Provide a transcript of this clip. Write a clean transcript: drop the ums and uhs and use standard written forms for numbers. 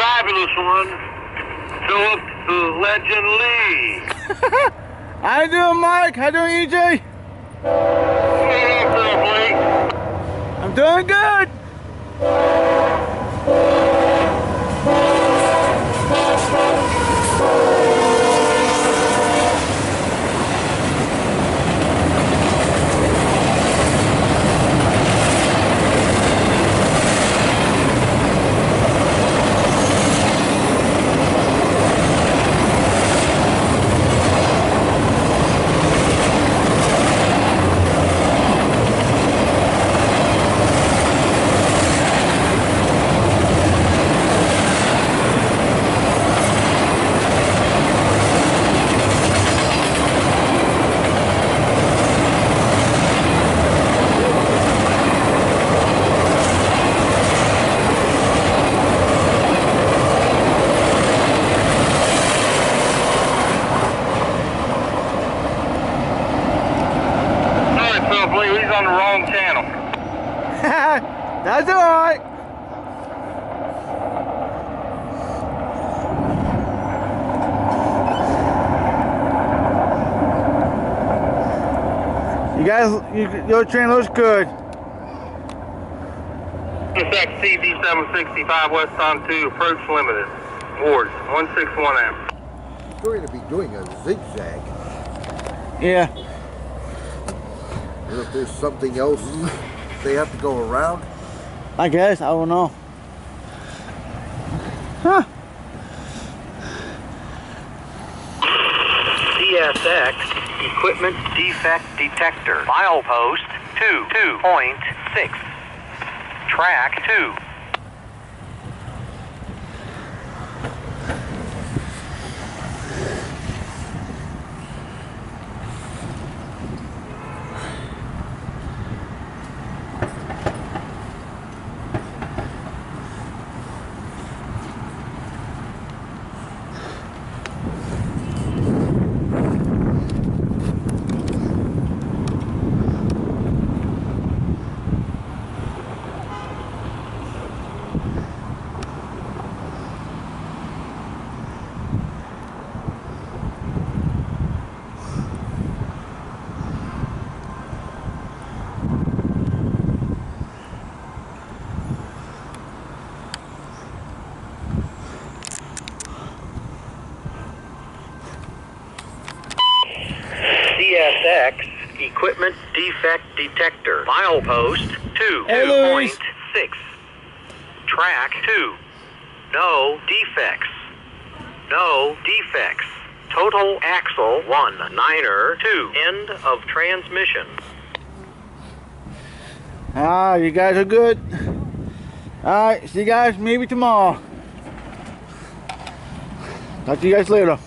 fabulous one, Philip the Legend Lee. How you doing, Mike? How you doing, EJ? I'm doing good. He's on the wrong channel. That's alright. You guys, your train looks good. CSX D765 westbound 2, approach limited. Ward 161M. We're going to be doing a zigzag. Yeah. And if there's something else they have to go around? I guess, I don't know. Huh. CSX equipment defect detector. Milepost 2.6. Track 2. CSX equipment defect detector. Milepost 2.6. Track 2. No defects. No defects. Total axle 1.9er 2. End of transmission. Ah, you guys are good. Alright, see you guys maybe tomorrow. Talk to you guys later.